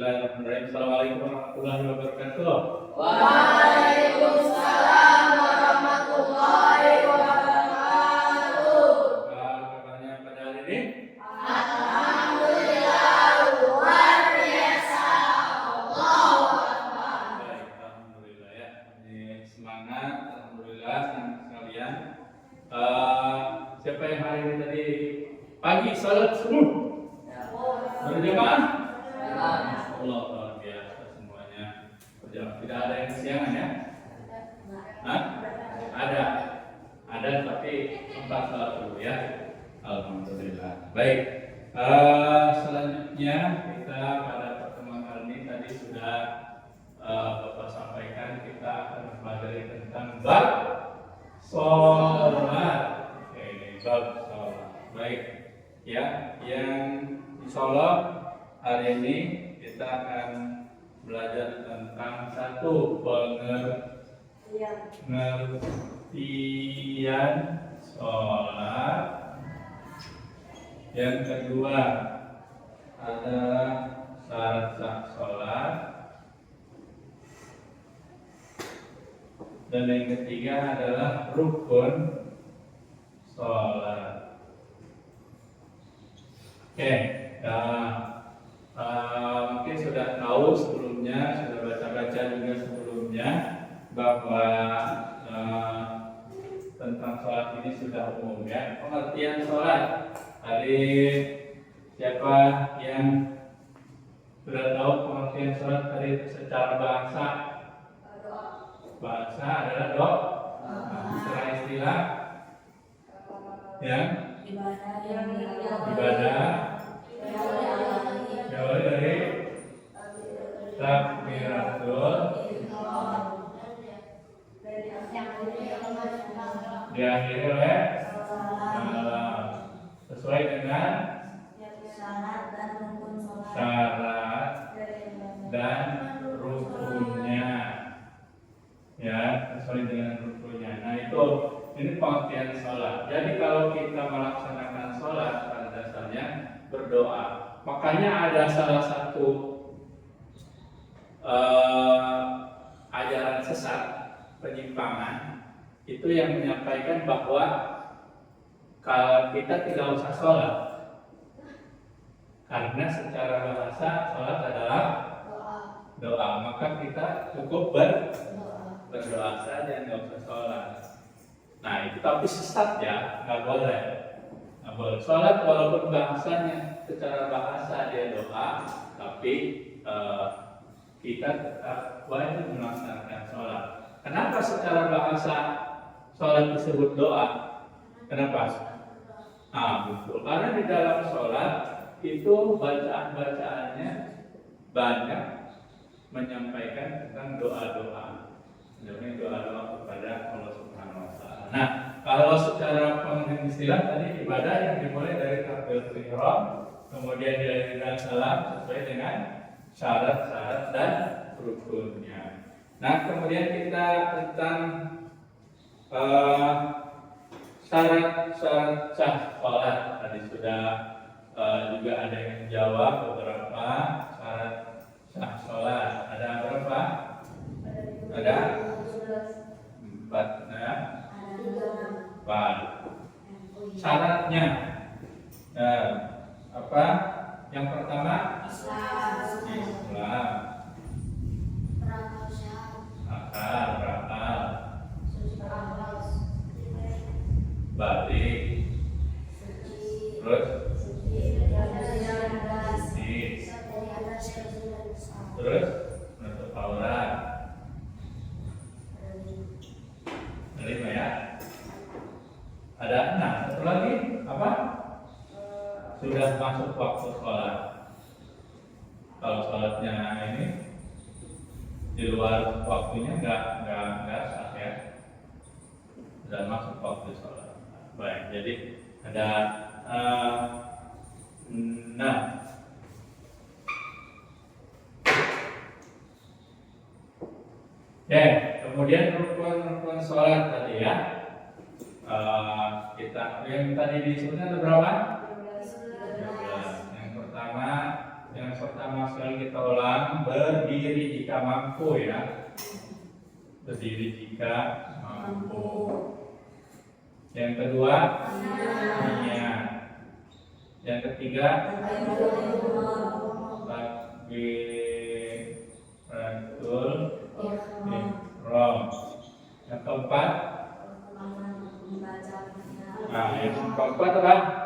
Assalamualaikum warahmatullahi wabarakatuh. Waalaikumsalam warahmatullahi wabarakatuh. Kabarnya pada hari ini? Alhamdulillah luar biasa. Allahu Akbar. Baik, alhamdulillah ya. Ini semangat, alhamdulillah sekalian. Siapa yang hari ini tadi pagi salat subuh? Berjamaah? Allah luar biasa semuanya. Tidak ada yang siangan ya? Hah? Ada tapi tempat salat dulu ya. Alhamdulillah. Baik. Selanjutnya kita pada pertemuan kali ini tadi sudah Bapak sampaikan kita akan mempelajari tentang bab sholat. Oke, ini bab sholat. Baik. Ya, yang insyaallah hari ini kita akan belajar tentang satu pengertian sholat. Yang kedua adalah syarat sah sholat. Dan yang ketiga adalah rukun sholat. Oke, mungkin sudah tahu sebelumnya, sudah baca-baca juga sebelumnya bahwa tentang sholat ini sudah umum ya. Pengertian sholat dari siapa yang sudah tahu pengertian sholat dari secara bahasa? Bahasa adalah doa. Secara istilah yang ibadah jauh dari takbiratul diakhiri oleh sesuai dengan syarat dan rukunnya ya, sesuai dengan rukunnya. Nah itu ini pengertian sholat. Jadi kalau kita melaksanakan sholat pada dasarnya berdoa. Makanya ada salah satu ajaran sesat, penyimpangan itu yang menyampaikan bahwa kalau kita tidak usah sholat karena secara bahasa sholat adalah doa, maka kita cukup berdoa saja, nggak usah sholat. Nah itu tapi sesat ya, nggak boleh. Sholat walaupun bahasanya secara bahasa dia doa, tapi kita tetap wajib melaksanakan sholat. Kenapa secara bahasa sholat disebut doa? Kenapa? Betul. Karena di dalam sholat itu bacaan-bacaannya banyak menyampaikan tentang doa-doa. Jadi doa-doa kepada Allah Subhanahu Wa Taala. Nah, kalau secara pengertian istilah tadi ibadah yang dimulai dari takbiratul ihram, kemudian diakhiri dengan salam sesuai dengan syarat-syarat dan rukunnya. Nah, kemudian kita tentang syarat-syarat sah sholat tadi sudah juga ada yang jawab beberapa syarat sah sholat. Ada berapa? Ada 4. Syaratnya apa? Yang pertama Islam, berakal, balik, terus menutup aurat. Kelima ya. Ada 6. Satu lagi apa? Sudah masuk waktu sholat. Kalau sholatnya ini di luar waktunya nggak sah ya. Sudah masuk waktu sholat. Baik, jadi ada 6. Oke, kemudian rukun sholat tadi ya. Kita yang tadi disebutkan ada berapa? 13. Yang pertama sekali kita ulang, berdiri jika mampu ya. Berdiri jika mampu. Yang kedua, niat. Yang ketiga, takbiratul ihram. Yang keempat, yang keempat apa?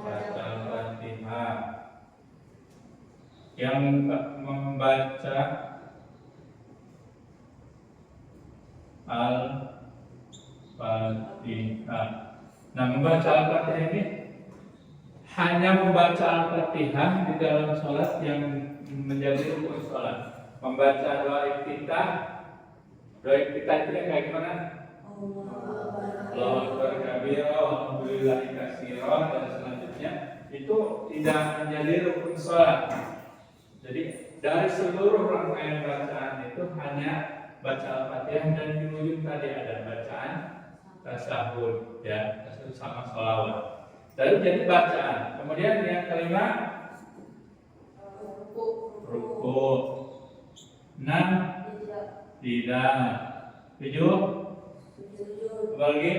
Baca Fatihah. Yang membaca Al-Fatihah. Nah, membaca Al-Fatihah ini hanya membaca Al-Fatihah di dalam sholat yang menjadi rukun sholat. Membaca doa iftitah. Doa iftitah itu kayak gimana? Allahu Akbar kabira, alhamdulillahi katsira, dan selanjutnya itu tidak menjadi rukun sholat. Jadi dari seluruh rangkaian bacaan itu hanya baca Al-Fatihah dan di ujung tadi ada bacaan tasyahud ya, sama sholawat. Lalu jadi bacaan. Kemudian yang kelima ruku. 6 tidak. 7 apa lagi?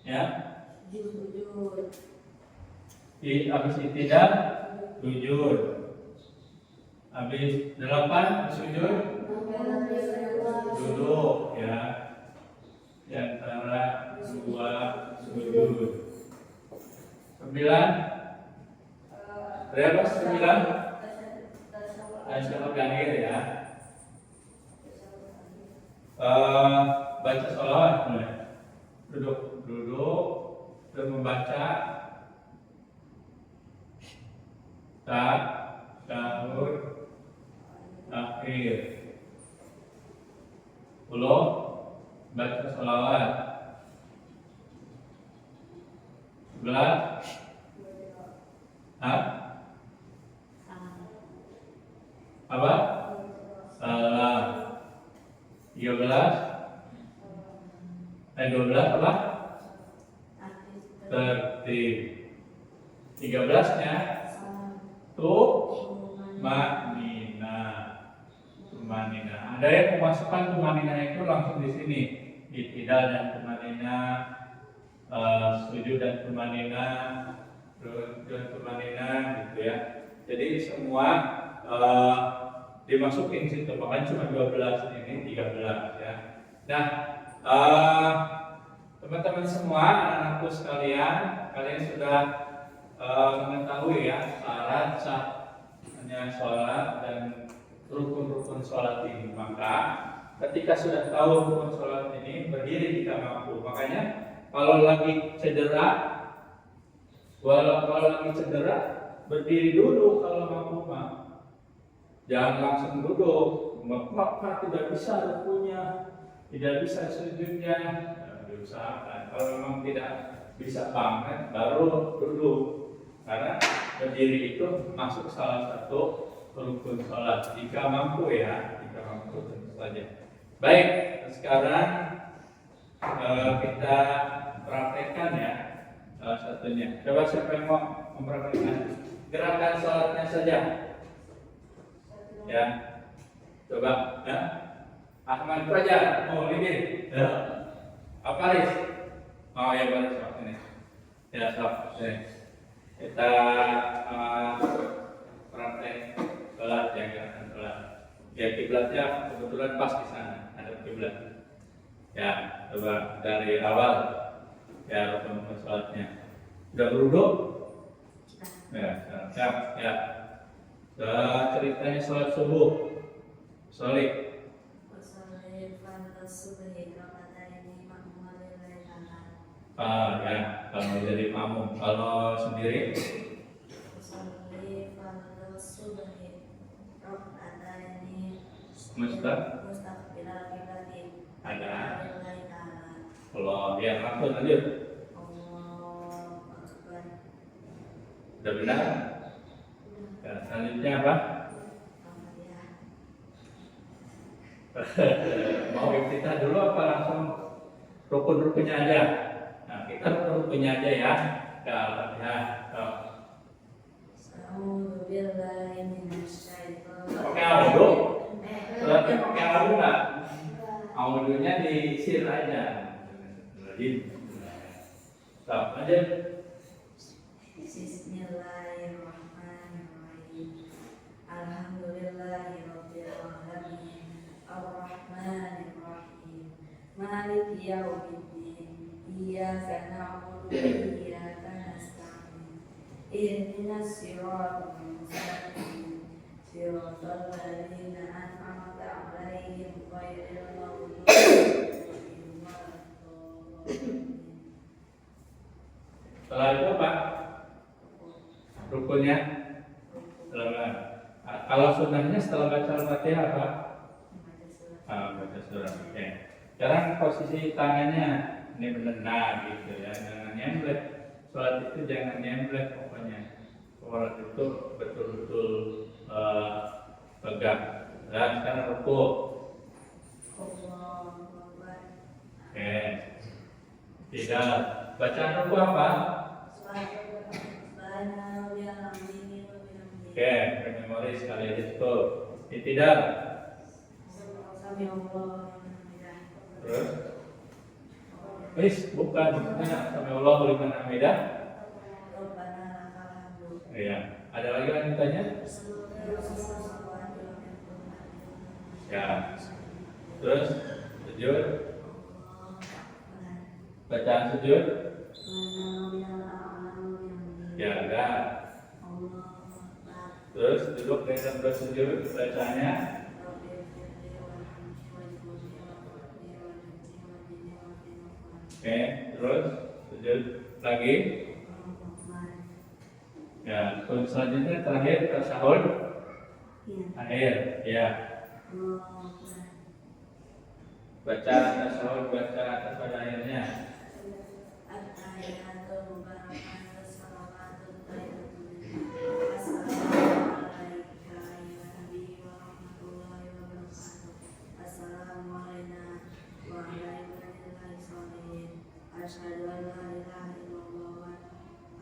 Ya. Habis tidak sujud. Habis 8 sujud duduk ya. Di antara 2 sujud. 9 berapa 9? Tasyahud akhir ya. Baca sholawat mulai. Duduk dan membaca tasyahud akhir. 10 baca sholawat. 11 apa? Salam. 13 12 apa? Tertib. 13-nya tumanina. Ada yang memasukkan tumanina itu langsung di sini. I'tidal dan tumanina, sujud dan tumanina, dan tumanina gitu ya. Jadi semua dimasukin situ, makanya cuma 12 ini 13 ya. Nah, teman-teman semua, anak-anakku sekalian, kalian sudah mengetahui ya syarat sahnya sholat dan rukun-rukun sholat ini. Maka ketika sudah tahu rukun sholat ini, berdiri jika mampu. Makanya kalau lagi cedera, berdiri dulu kalau mampu mah. Jangan langsung duduk, maka tidak bisa rukunya, tidak bisa sujudnya. Diusahakan. Kalau memang tidak bisa banget, baru duduk. Karena berdiri itu masuk salah satu rukun sholat. Jika mampu ya, jika mampu tentu saja. Baik, sekarang kita praktekkan ya salah satunya. Coba siapa yang mau mempraktekkan gerakan sholatnya saja? Ya, coba ya. Ahmad Fajar, ini ya. Apa Riz? Oh ya baris ini. Ya stop. Kita praktek sholat ya, gerakan sholat. Ya kiblatnya kebetulan pas di sana, ada kiblat. Ya, coba dari awal ya rukun sholatnya. Sudah beruduk? Ya, siap ya. Ceritanya sholat subuh. Sholat. Ya, kalau jadi makmum, kalau sendiri ada. Kalau ya langsung lanjut. Sudah benar? Ya, selanjutnya apa? Mau kita dulu apa langsung rukun-rukunnya aja? Nah, kita rukun-rukunnya aja ya. Ya, Al-Fatihah. diiksir aja. Stop aja. Bismillahirrahmanirrahim. Alhamdulillahirabbil alamin. Arrahmanirrahim. Maliki yaumiddin. Iyyaka na'budu wa iyyaka nasta'in. Ihdinas siratal mustaqim. Siratal ladzina an'amta 'alaihim ghairil maghdubi 'alaihim waladdallin. Setelah itu apa? Rukunnya? Kalau sunnahnya setelah baca Al-Fatihah apa? Baca surah. Oke. Sekarang posisi tangannya ini benar gitu ya, jangan nyemplek. Sholat itu jangan nyemplek pokoknya. Sholat itu betul-betul tegak. Dan sekarang ruku. Oke. Tidak. Bacaan ruku apa? Oke, memori sekali aja cukup. Tidak. Terus? Wis, bukan. Sami Allahu liman hamidah. Iya. Ada lagi yang ditanya? Ya. Terus sujud. Bacaan sujud. Ya, enggak. Terus duduk dengan bersujud bacaannya. Oke, terus sujud lagi. Ya, terus selanjutnya terakhir tasyahud. Akhir, ya. Baca tasyahud, baca atas pada akhirnya. Asyhadu an la ilaha illallah wa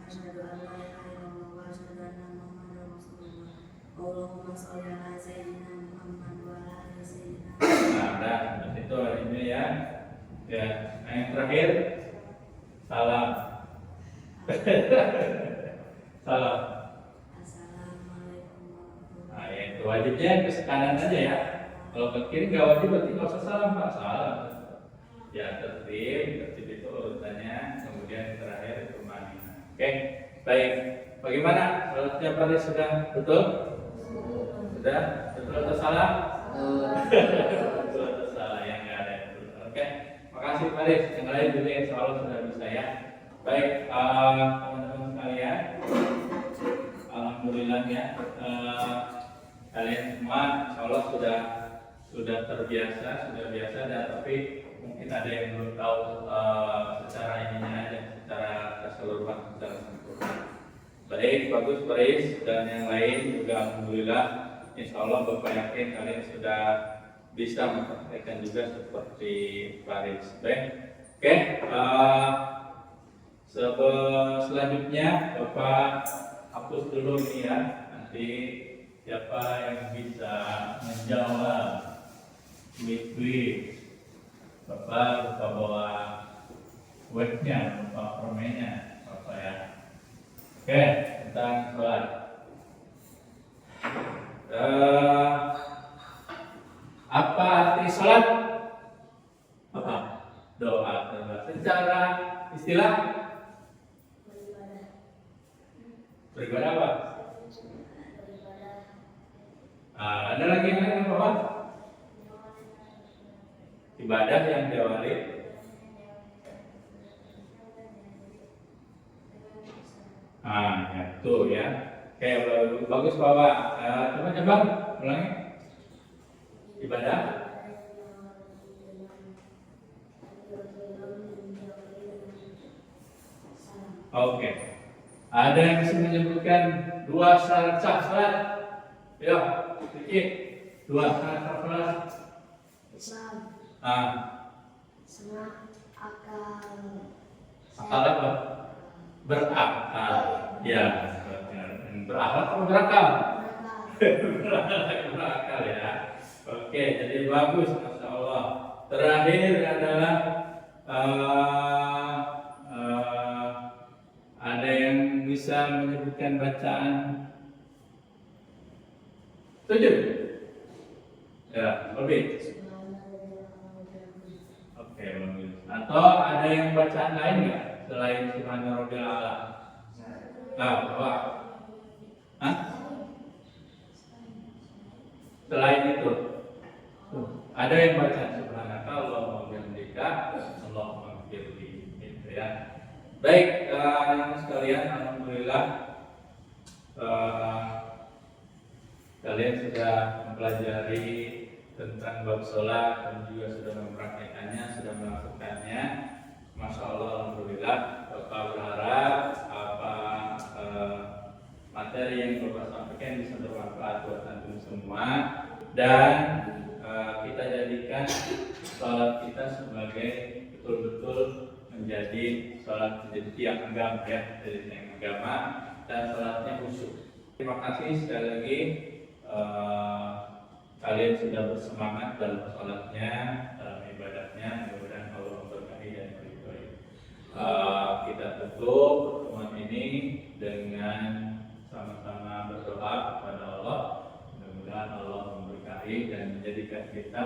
asyhadu an la ilaha illallah wa asyhadu anna Muhammadar Rasulullah. Allahumma shalli ala sayyidina Muhammad wa ala ali sayyidina. Nah, itu ini ya. Ya, yang terakhir salam. Salam. Assalamualaikum warahmatullahi wabarakatuh. Nah, ya itu wajibnya ke kanan aja ya. Kalau ke kiri nggak wajib berarti nggak usah salam Pak. Salam. Ya tertib itu urutannya, kemudian terakhir kemana. Oke, baik. Bagaimana? Kalau setiap hari sudah betul? Sudah? Betul atau salah? Betul atau salah? Yang nggak ada yang betul. Oke, makasih Pak Riz. Yang lain juga insya Allah sudah bisa ya. Baik, teman-teman sekalian, alhamdulillah ya. Kalian semua insya Allah sudah terbiasa, sudah biasa dan tapi mungkin ada yang belum tahu secara ininya aja, secara keseluruhan, secara sempurna. Baik, bagus Paris dan yang lain juga alhamdulillah. Insya Allah Bapak yakin kalian sudah bisa mempraktekkan juga seperti Paris. Baik, oke. Selanjutnya Bapak hapus dulu ini ya. Nanti siapa yang bisa menjawab quiz. Bapak lupa bawa webnya, lupa permennya, Bapak ya. Oke, tentang sholat. Apa arti sholat? Apa? Doa. Secara istilah beribadah apa? Ada lagi yang lain apa? Ibadah yang diawali ya itu ya. Oke, bagus Bapak. Coba ulangi. Ibadah oke. Ada yang bisa menyebutkan dua syarat sah salat? Ya, sedikit. Dua syarat sah salat. Islam. Semua akal. Akal apa? Berakal. Ya, berakal atau berakal? Berakal ya. Oke, jadi bagus, Masya Allah. Terakhir adalah ada yang bisa menyebutkan bacaan? Setuju? Ya, lebih. Oke, bagus. Atau ada yang bacaan lain nggak selain Subhana Rabbil A'la? Nah, apa? Hah? Selain itu, ada yang baca Subhanaka Allahumma bihamdika Allahumma ghfirli, gitu ya. Baik, anak sekalian, alhamdulillah kalian sudah mempelajari tentang bab sholat dan juga sudah mempraktekannya, sudah melakukannya. Masya Allah, alhamdulillah. Bapak berharap apa materi yang Bapak sampaikan bisa bermanfaat buat antum semua, dan kita jadikan sholat kita sebagai betul-betul menjadi sholat menjadi tiang agama, ya, jadi tiang agama, dan sholatnya khusyuk. Terima kasih sekali lagi, kalian sudah bersemangat dalam sholatnya, dalam ibadahnya. Mudah-mudahan Allah memberkahi dan meridhoi. Kita tutup pertemuan ini dengan sama-sama berdoa kepada Allah. Mudah-mudahan Allah memberkahi dan menjadikan kita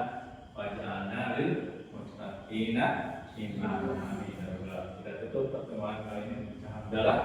wajahana lil mustaqina imam. Amin. Kita tutup pertemuan kali ini dengan hamdalah.